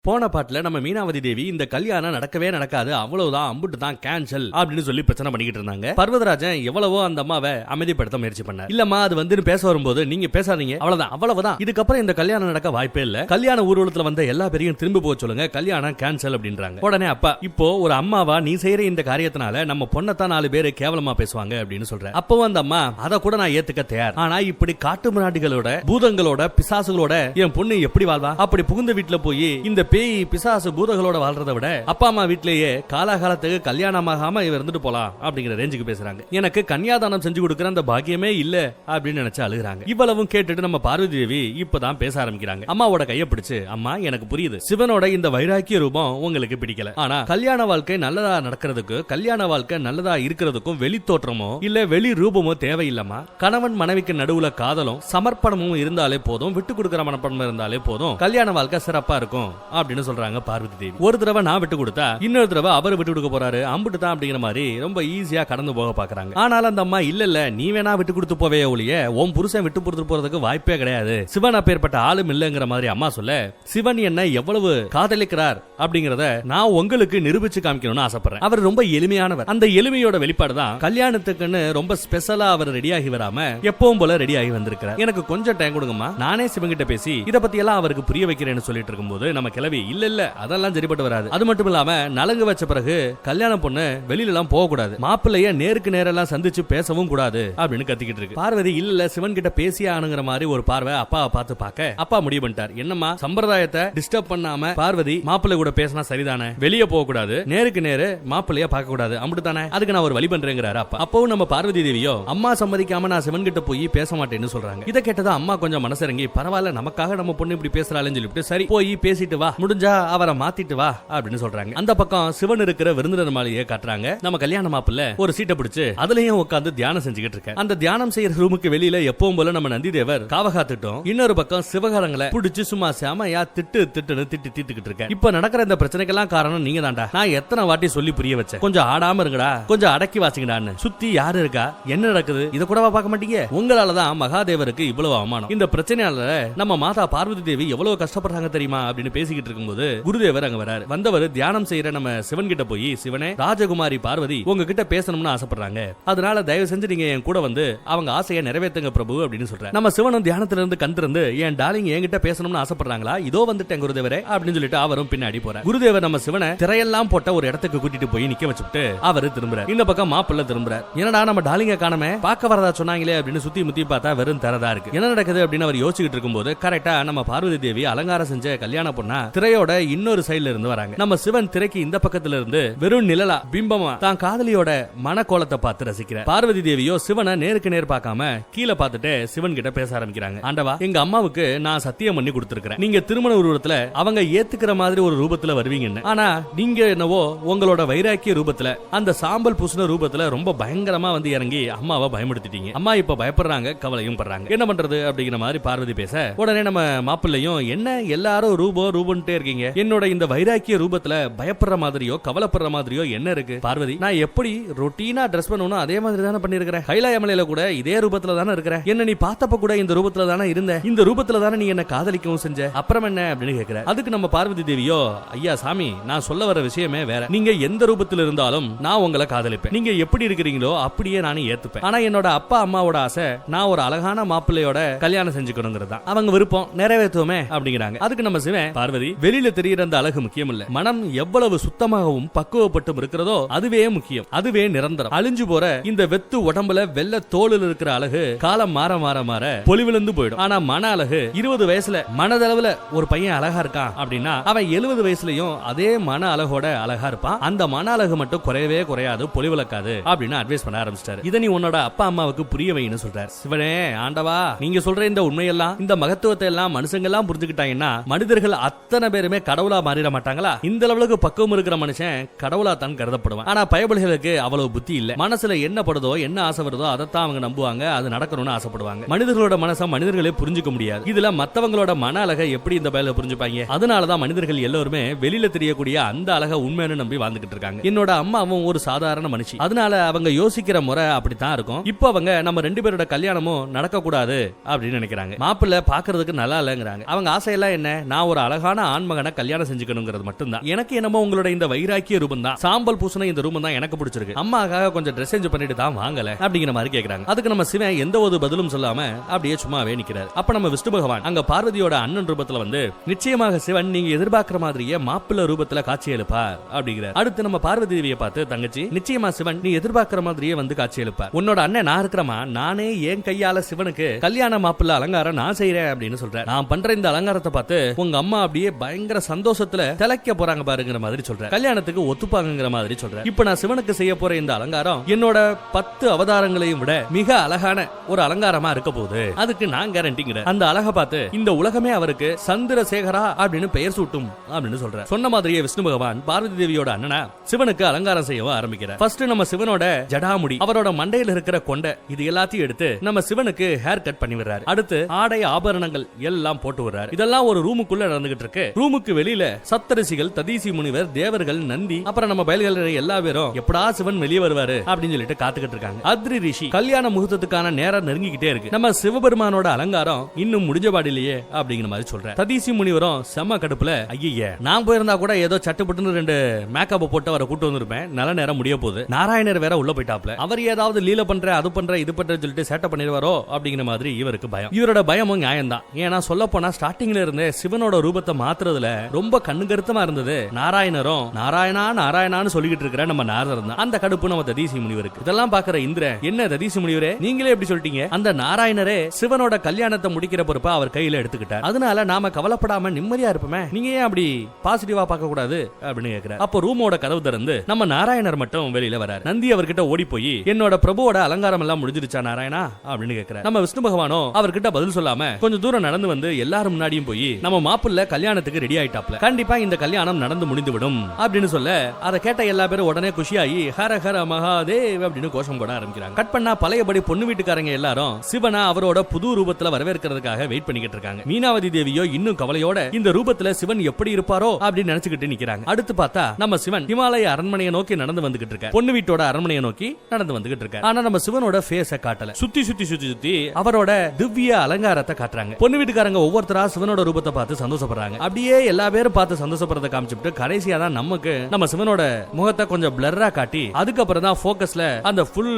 போன பாட்டுல நம்ம மீனாவதி தேவி இந்த கல்யாணம் நடக்கவே நடக்காது, அவ்வளவுதான், அம்புட்டு தான் கேன்சல் அப்படின்னு சொல்லி பிரச்சனை பண்ணிக்கிட்டு இருந்தாங்க. பர்வதராஜன் எவ்வளவோ அந்த அம்மாவை அமைதிப்படுத்த முயற்சி பண்ணார். இல்லம்மா அது வந்து பேச வரும்போது நீங்க பேசாதீங்க, அவ்வளவுதான், இதுக்கப்புறம் இந்த கல்யாணம் நடக்க வாய்ப்பே இல்ல, கல்யாண ஊர்வலத்துல வந்த எல்லா பேரையும் திரும்ப போக சொல்லுங்க, கல்யாணம் கேன்சல் அப்படின்றாங்க. உடனே அப்பா, இப்போ ஒரு அம்மாவா நீ செய்யற இந்த காரியத்தினால நம்ம பொண்ணத்தான் 4 பேரு கேவலமா பேசுவாங்க அப்படின்னு சொல்ற. அப்பவும் அந்த அம்மா அத கூட நான் ஏத்துக்க தயார், ஆனா இப்படி காட்டு மிராண்டிகளோட பூதங்களோட பிசாசுகளோட என் பொண்ணு எப்படி வாழ்வா? அப்படி புகுந்த வீட்டுல போய் இந்த பேய் பிசாசு பூதங்களோட வாழ்றதை விட அப்பா அம்மா வீட்லயே காலாகாலத்துக்கு கல்யாணமாகாம இருந்துட்டு போலாம் அப்படிங்கிற ரேஞ்சுக்கு பேசுறாங்க. எனக்கு கன்னியாதானம் செஞ்சு கொடுக்கிற அந்த பாக்கியமே இல்ல அப்படின்னு நினைச்சு அழுகுறாங்க. இவ்வளவும் கேட்டுட்டு நம்ம பார்வதி தேவி இப்பதான் பேச ஆரம்பிக்கிறாங்க. அம்மாவோட கையை பிடிச்சு, அம்மா எனக்கு புரியுது, சிவனோட இந்த வைராக்கிய ரூபம் உங்களுக்கு பிடிக்கல, ஆனா கல்யாண வாழ்க்கை நல்லதா நடக்கிறதுக்கு, கல்யாண வாழ்க்கை நல்லதா இருக்கிறதுக்கும் வெளி தோற்றமோ இல்ல வெளி ரூபமோ தேவையில்லமா. கணவன் மனைவிக்கு நடுவுல காதலும் சமர்ப்பணமும் இருந்தாலே போதும், விட்டு கொடுக்கிற மனப்பணம் இருந்தாலே போதும், கல்யாண வாழ்க்கை சிறப்பா இருக்கும் அப்படின்னு சொல்றாங்க பார்வதி தேவி. ஒரு தடவை நான் விட்டு கொடுத்தா இன்னொரு தடவை அவர் விட்டு கொடுக்க போறாரு, அம்புட்டு தான் அப்படிங்கிற மாதிரி ரொம்ப ஈஸியா கடந்து போக பாக்குறாங்க. ஆனாலும் அந்த அம்மா இல்ல நீ வேணா விட்டு கொடுத்து போவே ஒழிய உன் புருஷன் விட்டு கொடுத்து போறதுக்கு வாய்ப்பே கிடையாது, சிவன் அப்பேற்பட்ட ஆளும் இல்லங்கிற மாதிரி அம்மா சொல்ல, சிவன் என்ன எவ்வளவு காதலிக்கிறார் அப்படிங்கறத நான் உங்களுக்கு நிரூபிச்சு காமிக்கணும்னு ஆசைப்படுறேன். அவர் ரொம்ப எளிமையானவர், அந்த எளிமையோட வெளிப்பாடு தான் கல்யாணத்துக்குன்னு ரொம்ப ஸ்பெஷலா அவர் ரெடியாகி வராம எப்பவும் போல ரெடியாகி வந்திருக்கிறார். எனக்கு கொஞ்சம் டைம் கொடுங்கம்மா, நானே சிவங்கிட்ட பேசி இத பத்தி எல்லாம் அவருக்கு புரிய வைக்கிறேன்னு சொல்லிட்டு இருக்கும்போது நம்ம கிளவி இல்ல அதெல்லாம் சரிப்பட்டு வராது, அது மட்டும் இல்லாம நலங்கு வச்ச பிறகு கல்யாண பொண்ணு வெளியில எல்லாம் போக கூடாது, மாப்பிள்ளைய நேருக்கு நேரெல்லாம் சந்திச்சு பேசவும் கூடாது அப்படின்னு கத்திக்கிட்டு இருக்கு. பார்வதி இல்ல சிவன் கிட்ட பேசிய ஆணுங்கிற மாதிரி ஒரு பார்வை அப்பாவை பார்த்து பார்க்க அப்பா முடிவு பண்ணிட்டார். என்னம்மா சம்பிரதாயத்தை டிஸ்டர்ப் பண்ணாம பார்வதி மாப்பிள்ளை கூட பேசினா சரிதானே, வெளியே போக கூடாது, நேருக்கு நேரு மாப்பிள்ளைய பார்க்க கூடாது, அப்படித்தானே, அதுக்கு நான் ஒரு வழி பண்றேங்கிறாரு அப்பா. அப்பவும் நம்ம பார்வதி தேவியோ அம்மா சம்மதிக்காம நான் சிவன் கிட்ட போய் பேச மாட்டேன்னு சொல்றாங்க. இதை கேட்டதா அம்மா கொஞ்சம் மனசிறங்கி பரவாயில்ல நமக்காக நம்ம பொண்ணு இப்படி பேசுறாள்னு சொல்லிட்டு சரி போய் பேசிட்டு வா, முடிஞ்சா அவரை மாத்திட்டு வா அப்படின்னு சொல்றாங்க. அந்த பக்கம் சிவன் இருக்கிற விருந்தினர் மாளிகையை காட்டுறாங்க. நம்ம கல்யாண மாப்பிள்ள ஒரு சீட்டை பிடிச்சு அதுலயும் உட்கார்ந்து தியானம் செஞ்சுக்கிட்டு இருக்க. அந்த தியானம் செய்யற ரூமுக்கு வெளியில எப்பவும் போல நம்ம நந்தி தேவர் காவகாத்துட்டோம், இன்னொரு பக்கம் சிவகாரங்களை பிடிச்சு சும்மா சாமையா திட்டுன்னு திட்டி தீத்துக்கிட்டு இருக்க. இப்ப நடக்கிற இந்த பிரச்சனைக்கெல்லாம் காரணம் நீங்க தான்டா, நான் எத்தனை வாட்டி சொல்லி புரிய வச்சேன், கொஞ்சம் ஆடாம இருங்கடா, கொஞ்சம் அடக்கி வாசிங்கடான்னு. சுத்தி யாரு இருக்கா, என்ன நடக்குது, இத கூடவா பார்க்க மாட்டீங்க, உங்களாலதான் மகாதேவருக்கு இவ்வளவு அவமானம், இந்த பிரச்சனையால நம்ம மாதா பார்வதி தேவி எவ்வளவு கஷ்டப்படுறாங்க தெரியுமா அப்படின்னு பேசிக்கிட்டு இருக்கும்போது குருதேவர் அங்க வராரு. வந்தவர் தியானம் செய்யற நம்ம சிவன் கிட்ட போய், சிவனே ராஜகுமாரி பார்வதி உங்ககிட்ட பேசணும்னு ஆசைப்படுறாங்க, அதனால தயவு செஞ்சு நீங்க என் கூட வந்து அவங்க ஆசையை நிறைவேற்றுங்க பிரபு அப்படின்னு சொல்ற. நம்ம சிவனும் தியானத்துல இருந்து கண்டிருந்து என் டார்லிங் என்கிட்ட பேசணும்னு ஆசைப்படுறாங்களா, இதோ வந்துட்டேன் குருதேவரே அப்படின்னு சொல்லிட்டு அவரும் பின்னாடி போற. குருதேவர் நம்ம சிவனை திரையெல்லாம் போட்ட ஒரு இடத்துக்கு கூட்டிட்டு போய் நிக்க வச்சுட்டு அவரு திரும்புற. இந்த பக்கம் மாப்பிள்ள திரும்புற. என்னடா நம்ம டார்லிங்க காணமே, பார்க்க வரதா சொன்னாங்களே அப்படின்னு சுத்தி முத்தி பார்த்தா வெறும் தரதா இருக்கு, என்ன நடக்குது அப்படின்னு அவர் யோசிச்சுட்டு இருக்கும்போது கரெக்டா நம்ம பார்வதி தேவி அலங்காரம் செஞ்ச கல்யாண பொண்ணா திரையோட இன்னொரு சைடுல இருந்து வராங்க. நம்ம சிவன் திரைக்கு இந்த பக்கத்துல இருந்து வெறும் நிழலா பிம்பமா தான் காதலியோட மனக்கோலத்தை பார்த்து ரசிக்கிற. பார்வதி தேவியோ சிவனை நேருக்கு நேர் பார்க்காம கீழே பார்த்துட்டு சிவன் கிட்ட பேச ஆரம்பிக்கிறாங்க. ஆண்டவா, எங்க அம்மாவுக்கு நான் சத்தியம் பண்ணி கொடுத்திருக்கிறேன், நீங்க திருமண உருவத்துல அவங்க ஏத்துக்கிற மாதிரி ஒரு ரூபத்துல வருவீங்கன்னு, ஆனா நீங்க என்னவோ உங்களோட வைராக்கிய ரூபத்துல அந்த சாம்பல் பூசின ரூபத்துல ரொம்ப பயங்கரமா வந்து இறங்கி அம்மாவை பயமுடுத்திட்டீங்க. அம்மா இப்ப பயப்படுறாங்க, கவலையும் படுறாங்க, என்ன பண்றது அப்படிங்கிற மாதிரி பார்வதி பேச உடனே நம்ம மாப்பிள்ளையும் என்ன எல்லாரும் ரூபன்ட்டே இருக்கீங்க, என்னோட இந்த வைராக்கிய ரூபத்துல பயப்படுற மாதிரியோ கவலைப்படுற மாதிரியோ என்ன இருக்கு பார்வதி, நான் எப்படி ரொட்டீனா ட்ரெஸ் பண்ணணும் அதே மாதிரி தானே பண்ணிருக்கிறேன், கைலாயமலையில கூட இதே ரூபத்துல தானே இருக்கிறேன், என்ன நீ பார்த்தப்ப கூட இந்த ரூபத்துல தானே இருந்த, இந்த ரூபத்துல தானே நீ என்ன காதலிக்கவும் செஞ்ச, அப்புறம் என்ன அப்படின்னு கேக்குற. அதுக்கு நம்ம பார்வதி தேவியோ, ஐயா சாமி நான் சொல்ல வர விஷயமே வேற, நீங்க எந்த ரூபத்தில் இருந்தாலும் நான் உங்களை காதலிப்பேன், நீங்க எப்படி இருக்கிறீங்களோ அப்படியே நானும் ஏத்துப்பேன், ஆனா என்னோட அப்பா அம்மாவோட ஆசை நான் ஒரு அழகான மாப்பிள்ளையோட கல்யாணம் செஞ்சுக்கணுங்கிறதா, அவங்க விருப்பம் நிறைவேற்றுவோமே அப்படிங்கிறாங்க. அதுக்கு நம்ம சிவன், பார்வதி வெளியில தெரியுற அந்த அழகு முக்கியம் இல்ல, மனம் எவ்வளவு சுத்தமாகவும் பக்குவப்பட்டும் இருக்கிறதோ அதுவே முக்கியம், அதுவே நிரந்தரம், அழிஞ்சு போற இந்த வெத்து உடம்புல வெள்ள தோளில் இருக்கிற அழகு காலம் மாற மாற மாற பொலிவிழந்து போயிடும், ஆனா மன அழகு 20 வயசுல மனதளவுல ஒரு பையன் அழகா இருக்கான் அப்படின்னா அவன் 70 வயசுலயும் அதே மன அழகோட அழகா இருப்பான், அந்த மன அழகு மட்டும் குறையவே குறையாது, பொலிவிழக்காது அப்படின்னு அட்வைஸ் பண்ண ஆரம்பிச்சிட்டாரு. இதை நீ உன்னோட அப்பா அம்மாவுக்கு புரிய வைன்னு சொல்றாரு. சிவனே ஆண்டவா, நீங்க சொல்ற இந்த உண்மையெல்லாம் இந்த மகத்துவத்தை எல்லாம் மனுஷங்க எல்லாம் புரிஞ்சுக்கிட்டாங்கன்னா மனிதர்கள் அத்தனை பேருமே கடவுளா மாறிட மாட்டாங்களா, இந்த அளவுக்கு பக்குவம் இருக்கிற மனுஷன் கடவுளா தான் கருதப்படுவான், ஆனா பயபலிகளுக்கு அவ்வளவு புத்தி இல்ல, மனசுல என்ன படுதோ என்ன ஆசை வருதோ அதைத்தான் அவங்க நம்புவாங்க, அது நடக்கணும்னு ஆசைப்படுவாங்க, மனிதர்களோட மனசை மனிதர்களே புரிஞ்சுக்க முடியாது, இதுல மத்தவங்களோட மன அழகை எப்படி இந்த பயல புரிஞ்சுப்பாங்க, அதனாலதான் மனிதர்கள் எல்லாருமே வெளியில தெரியக்கூடிய அந்த அழகை உண்மைன்னு நம்பி வாழ்ந்துகிட்டு இருக்காங்க. என்னோட அம்மாவும் ஒரு சாதாரண மனுஷி, அதனால அவங்க யோசிக்கிற முறை அப்படித்தான் இருக்கும், இப்போ அவங்க நம்ம 2 பேரோட கல்யாணமும் நடக்க கூடாது அப்படின்னு நினைக்கிறாங்க, மாப்பிள்ள பாக்குறதுக்கு நல்லா இல்லங்கிறாங்க, அவங்க ஆசையெல்லாம் என்ன, நான் ஒரு அழகான ஆண்மகனை கல்யாணம் செஞ்சுக்கணுங்கிறது மட்டும்தான். எனக்கு என்னமோ உங்களோட இந்த வைராக்கிய ரூபம் தான், சாம்பல் பூசண இந்த ரூபம் தான் எனக்கு பிடிச்சிருக்கு. அம்மாக்காக கொஞ்சம் ட்ரெஸ் சேஞ்ச் பண்ணிட்டு தான் வாங்கல அப்படிங்கிற மாதிரி கேக்குறாங்க. அதுக்கு நம்ம சிவன் எந்த ஒரு பதிலும் சொல்லாம அப்படியே சும்மாவே நிக்கிறார். அப்ப நம்ம விஷ்ணு பகவான் அங்க பார்வதியோட அண்ணன் ரூபத்துல வந்து, நிச்சயமாக சிவன் நீங்க எதிர்பார்க்கிற மாதிரியே மாப்பிள்ளை ரூபத்துல காட்சி எழுப்பார் அப்படிங்கிறார். அடுத்து நம்ம பார்வதி தேவியை பார்த்து, தங்கச்சி நிச்சயமா சிவன் நீ எதிர்பார்க்கிற மாதிரியே வந்து காட்சி எழுப்பார். உன்னோட அண்ணன் நான் இருக்கிறமா, நானே என் கையால சிவனுக்கு கல்யாண மாப்பிள்ளை அலங்காரம் நான் செய்யறேன் அப்படின்னு சொல்றேன். நான் பண்ற இந்த அலங்காரத்தை பார்த்து உங்க அம்மா அப்படியே பயங்கர சந்தோஷத்துல திளைக்க போறாங்க பாருங்கிற மாதிரி சொல்றேன். கல்யாணத்துக்கு ஒத்துப்பாங்கிற மாதிரி சொல்றேன். இப்ப நான் சிவனுக்கு செய்ய போற இந்த அலங்காரம் என்னோட 10 அவதாரங்களையும் விட மிக அழகான ஒரு அலங்காரமா இருக்க போகுது. அதுக்கு நான் கேரண்டிங்கிற. அந்த அழகை பார்த்து இந்த உலகமே அவருக்கு சந்திரசேகரா அப்படின்னு பெயர் சூட்டும் அப்படின்னு சொல்றேன். சொன்ன மாதிரியே விஷ்ணு பகவான் பார்வதி தேவியோட அண்ணனா சிவனுக்கு அலங்காரம் செய்யவும் ஆரம்பிக்கிறார். ஃபர்ஸ்ட் நம்ம சிவனோட ஜடாமுடி, அவரோட மண்டையில இருக்கிற கொண்டை, இது எல்லாத்தையும் எடுத்து நம்ம சிவனுக்கு ஹேர் கட் பண்ணி விடுறாரு. அடுத்து ஆடை ஆபரணங்கள் எல்லாம் போட்டு விடுறாரு. இதெல்லாம் ஒரு ரூமுக்குள்ள நடந்துகிட்டு இருக்கு. ரூமுக்கு வெளியில சப்தரிஷிகள், ததீசி முனிவர், தேவர்கள், நந்தி, அப்புறம் நம்ம பயல்கள் எல்லா பேரும் எப்படா சிவன் வெளியே வருவாரு அப்படின்னு சொல்லிட்டு காத்துக்கிட்டு இருக்காங்க. அத்ரி ரிஷி கல்யாண முகூர்த்தத்துக்கான நேரம் நெருங்கிக்கிட்டே இருக்கு. நம்ம சிவபெருமானோட அலங்காரம் இன்னும் முடிஞ்ச பாடிலேயே அப்படிங்கிற மாதிரி சொல்றேன். ததீசி முனிவரும் செம்ம கடுப்புல, ஐய நான் போயிருந்தா கூட ஏதோ சட்டுப்பட்டுன்னு 2 மேக்கப் போட்டு அவரை கூட்டு வந்திருப்பேன், நல்ல நேரம் முடிய போகுது. நாராயணர் வேற உள்ள போயிட்டாப்ல, அவர் ஏதாவது லீல பண்ற அது பண்ற இது பண்ற சொல்லிட்டு சேட்டை பண்ணிடுவாரோ அப்படிங்கிற மாதிரி இவருக்கு பயம். இவரோட பயமும் நியாயம் தான். ஏன்னா சொல்ல போனா ஸ்டார்டிங்ல இருந்தே சிவனோட ரூபத்தை மாத்துறதுல ரொம்ப கண்ணுகருத்தமா இருந்தது நாராயணரும். நாராயணா நாராயணான்னு சொல்லிட்டு இருக்கிற நம்ம நாரதர் தான். அந்த கடுப்பு நம்ம ததீசி முனிவருக்கு. இதெல்லாம் பாக்குற இந்திரன், என்ன ததீசி முனிவரே நீங்களே எப்படி சொல்லிட்டீங்க, அந்த நாராயணரே சிவனோட கல்யாணத்தை முடிக்கிற பொறுப்பா அவர் கையில எடுத்துக்கிட்டார், அதனால நாம கவலைப்படாம நிம்மதியா இருப்போமே, நீங்க ஏன் அப்படி பாசிட்டிவா பார்க்க கூடாது அப்படின்னு கேக்குறாரு. அப்போ ரூமோட கதவு திறந்து நம்ம நாராயணர் மட்டும் வெளியில வராரு. நந்தி அவர்கிட்ட ஓடி போய், என்னோட பிரபுவோட அலங்காரம் எல்லாம் முடிஞ்சிருச்சா நாராயணா அப்படின்னு கேக்குறாரு. நம்ம விஷ்ணு பகவானோ அவர்கிட்ட பதில் சொல்லாம கொஞ்சம் தூரம் நடந்து வந்து எல்லாரும் முன்னாடியும் போய், நம்ம மாப்பிள்ளை கல்யாணத்துக்கு ரெடி ஆயிட்டாப்ல, கண்டிப்பா இந்த கல்யாணம் நடந்து முடிந்து விடும் அப்படின்னு சொல்ல, அதை கேட்ட எல்லா பேரும் உடனே குஷியாகி ஹர ஹர மகாதேவ் அப்படின்னு கோஷம் போட ஆரம்பிக்கிறாங்க. கட் பண்ணா பழையபடி பொண்ணு வீட்டுக்காரங்க எல்லாரும் சிவனா அவரோட புது ரூபத்துல வரவேற்கிறதுக்காக வெயிட் பண்ணிக்கிட்டு இருக்காங்க. மீனாவதி தேவியோ இன்னும் கவலையோட இந்த ரூபத்துல சிவன் எப்படி இருப்பாரோ அப்படின்னு நினைச்சுக்கிட்டு நிக்கிறாங்க. அடுத்து பார்த்தா நம்ம சிவன் ஹிமாலய அரண்மனையை நோக்கி நடந்து வந்துகிட்டு இருக்க, பொண்ணு வீட்டோட அரண்மனையை நோக்கி நடந்து வந்துகிட்டு இருக்க. ஆனா நம்ம சிவனோட ஃபேஸ காட்டல, சுத்தி சுத்தி சுத்தி சுத்தி அவரோட திவ்ய அலங்காரத்தை காட்டுறாங்க. பொண்ணு வீட்டுக்காரங்க ஒவ்வொருத்தரா சிவனோட ரூபத்தை பார்த்து சந்தோஷப்படுறாங்க. அப்படியே எல்லா பேரும் பார்த்து சந்தோஷப்படுறத காமிச்சுட்டு கடைசியா தான் நமக்கு நம்ம சிவனோட முகத்தை கொஞ்சம் பிளர்ரா காட்டி அதுக்கப்புறம் தான் போக்கஸ்ல அந்த ஃபுல்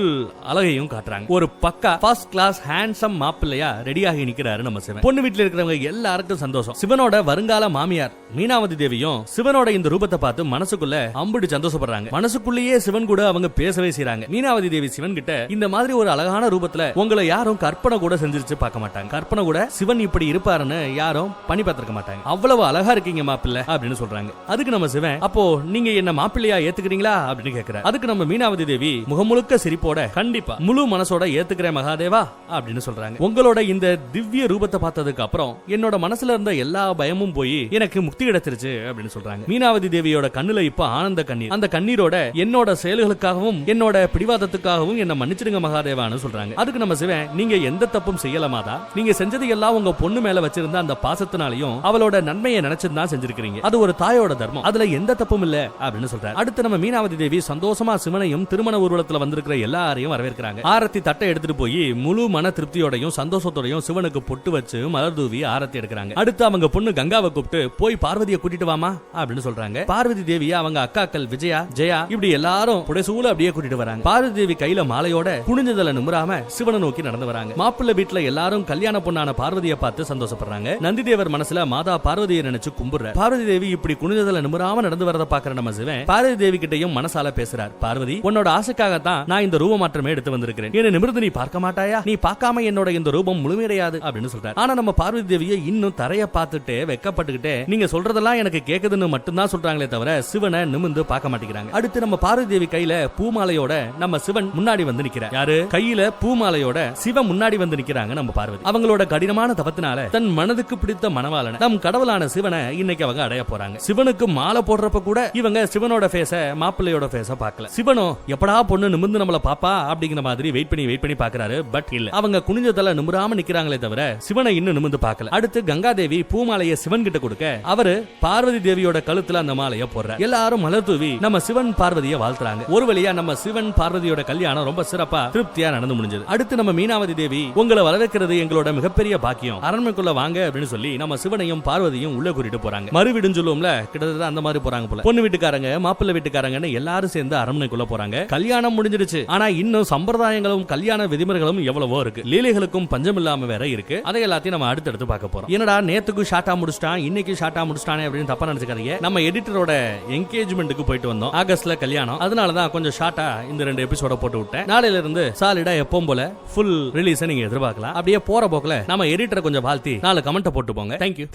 அழகையும் காட்டுறாங்க. ஒரு பக்கா ஃபர்ஸ்ட் கிளாஸ் ஹேண்ட்சம் மாப்பிள்ளையா ரெடியாகி நிக்கிறாரு நம்ம சிவன். பொண்ணு வீட்டுல இருக்கிறவங்க எல்லாருக்கும் சந்தோஷம். சிவனோட வருங்கால மாமியார் மீனாவதி தேவியும் சிவனோட இந்த ரூபத்தை பார்த்து மனசுக்குள்ள அம்புடி சந்தோஷப்படுறாங்க. மனசுக்குள்ளேயே சிவன் கூட அவங்க பேசவே செய்றாங்க. மீனாவதி தேவி சிவன் கிட்ட, இந்த மாதிரி ஒரு அழகான ரூபத்துல உங்களை யாரும் கற்பனை கூட செஞ்சிருச்சு பார்க்க மாட்டாங்க, கற்பனை கூட சிவன் இப்படி இருப்பாருன்னு யாரும் பண்ணி பார்த்திருக்க மாட்டாங்க, அவ்வளவு அழகா இருக்கீங்க மாப்பிள்ளை அப்படின்னு சொல்றாங்க. அதுக்கு நம்ம சிவன், அப்போ நீங்க என்ன மாப்பிள்ளையா ஏத்துக்கிறீங்களா அப்படின்னு கேக்குறாரு. அதுக்கு நம்ம மீனாவதி தேவி முகமுழுக்க சிரிப்போட, கண்டிப்பா முழு மனசோட ஏத்துக்கிறேன் மகாதேவா அப்படின்னு சொல்றாங்க. உங்களோட இந்த திவ்ய ரூபத்தை பார்த்ததுக்கு அப்புறம் என்னோட மனசுல இருந்த எல்லா பயமும் போய் எனக்கு முக்தி கிடைச்சிருச்சு அப்படின்னு சொல்றாங்க. மீனாவதி தேவியோட கண்ணுல இப்ப ஆனந்த கண்ணீர். அந்த கண்ணீரோட என்னோட செயல்களுக்காகவும் என்னோட பிடிவாதத்துக்காகவும் என்ன மன்னிச்சிடுங்க மகாதேவான்னு சொல்றாங்க. அதுக்கு நம்ம சிவன், நீங்க எந்த தப்பும் செய்யலாமாதா, நீங்க செஞ்சது எல்லாம் உங்க பொண்ணு மேல வச்சிருந்த அந்த பாசத்தினாலையும் அவளோட நன்மையை நினைச்சுதான் செஞ்சிருக்கீங்க, அது ஒரு தாயோட தர்மம், அதுல எந்த தப்பும் இல்ல அப்படின்னு சொல்றாரு. அடுத்து நம்ம மீனாவதி தேவி சந்தோஷமா சிவனையும் திருமண ஊர்வலத்துல வந்திருக்கிற எல்லாரையும் வரவேற்கிறாங்க. ஆரத்தி தட்டை எடுத்துட்டு போய் முழு மன திருப்தியோடையும் சந்தோஷத்தோடையும் சிவனுக்கு பொட்டு வச்சு மலர் தூவி ஆரத்தி எடுக்கிறாங்க. அடுத்து அவங்க பொண்ணு கங்காவை கூப்பிட்டு போய் பார்வதியை கூட்டிட்டு வாமா அப்படின்னு சொல்றாங்க. பார்வதி தேவி அவங்க அக்காக்கள் விஜயா, ஜெயா இப்படி எல்லாரும் புடைசூல அப்படியே கூட்டிட்டு வராங்க. பார்வதி தேவி கையில மாலையோட குனிஞ்சதல நிமிராம சிவனை நோக்கி நடந்து வராங்க. மாப்பிள்ளை வீட்டுல எல்லாரும் கல்யாண பொண்ணான பார்வதியை பார்த்து சந்தோஷப்படுறாங்க. நந்தி தேவர் மனசுல மாதா பார்வதியை நினைச்சு கும்பிடுற. பார்வதி தேவி இப்படி குனிஞ்சதல நிமிராம நடந்து வரத பாக்குற நம்ம சிவன் பார்வதி தேவி கிட்டையும் மனசால பேசுறார். பார்வதி, உன்னோட ஆசைக்காகத்தான் நான் இந்த ரூப மாற்றமே எடுத்து வந்திருக்கிறேன், என்ன நிமிர்ந்து நீ பார்க்க மாட்டாயா, நீ பார்க்காம என்னோட இந்த ரூபம் முழுமையடையாது அப்படின்னு சொல்றாரு. ஆனா நம்ம பார்வதி தேவியை இன்னும் தரைய பார்த்துட்டு வெக்கப்பட்டுக்கிட்டே நீங்க சொல்றதெல்லாம் எனக்கு கேக்குதுன்னு மட்டும்தான் சொல்றாங்களே தவிர சிவனை நிமிர்ந்து பார்க்க மாட்டேங்கிறாங்க. அடுத்து நம்ம பார்வதி தேவி கையில பூமாலையோட நம்ம சிவன் முன்னாடி வந்து நிக்கிறார். யாரு கையில பூமாலையோட சிவன் முன்னாடி வந்து நிக்கிறாங்க நம்ம பார்வதி. அவங்களோட கடினமான தவத்தினால தன் மனதுக்கு பிடித்த மனவாளன நம் கடவுளான சிவனை இன்னைக்கு அவங்க அடைய போறாங்க. சிவனுக்கு மாலை போடுறப்ப கூட இவங்க சிவனோட ஃபேஸ மாப்பிள்ளையோட ஃபேஸ பார்க்கல. சிவனோ எப்படா பொண்ணு நிமிர்ந்து நம்மள பாப்பா அப்படிங்கிற மாதிரி வெயிட் பண்ணி பாக்குறாரு. பட் இல்ல, அவங்க குனிஞ்சதல நிமிராம நிக்கிறாங்களே தவிர சிவனை இன்னும் நிமிர்ந்து பார்க்கல. அடுத்து கங்காதேவி பூமாலையை சிவன் கிட்ட கொடுக்க அவரு பார்வதி தேவியோட கழுத்துல அந்த மாலையை போடுறார். எல்லாரும் மலர் தூவி நம்ம சிவன் பார்வதியை வாழ்த்துறாங்க. ஒரு வழியா நம்ம சிவன் பார்வதியோட கல்யாணம் ரொம்ப சிறப்பா திருப்தியா நடந்து முடிஞ்சது. அடுத்து நம்ம மீனாவதி தேவி, உங்களை வரவேற்கிறது எங்களோட மிகப்பெரிய பாக்கியம், அரண்மனைக்குள்ள வாங்க அப்படின்னு சொல்லி நம்ம சிவனையும் பார்வதியும் உள்ள கூட்டிட்டு போறாங்க. மறு வீடுன்னு சொல்லுவோம்ல, கிட்டத்தட்ட அந்த மாதிரி போறாங்க போல. பொண்ணு வீட்டுக்காரங்க மாப்பிள்ளை வீட்டுக்காரங்கன்னு எல்லாரும் சேர்ந்து அரண்மனைக்குள்ள போறாங்க. கல்யாணம் முடிஞ்சிடுச்சு. ஆனா இன்னும் சம்பிரதாயங்களும் கல்யாண விதிமுறைகளும் எவ்வளவோ இருக்கு. லீலைகளுக்கும் பஞ்சம் இல்லாம வேற இருக்கு. அதை எல்லாத்தையும் நம்ம அடுத்தடுத்து பார்க்க போறோம். என்னடா நேத்துக்கு ஷார்ட்டா முடிச்சிட்டான், இன்னைக்கு ஷார்ட்டா முடிச்சிட்டானே அப்படின்னு தப்பா நினைச்சுக்காதீங்க. நம்ம எடிட்டரோட என்கேஜ்மெண்ட்டுக்கு போயிட்டு வந்தோம். ஆகஸ்ட்ல கல்யாணம். அதனாலதான் கொஞ்சம் ஷார்ட்டா இந்த 2 எபிசோட போட்டு விட்டேன். நாளையில இருந்து சாலிடா எப்பவும் போல ஃபுல் ரிலீஸ் நீங்க எதிர்பார்க்கலாம். அப்படியே போற போக்குல நம்ம எடிட்டரை கொஞ்சம் வாழ்த்தி 4 கமெண்ட் போட்டு போங்க. தேங்க்யூ.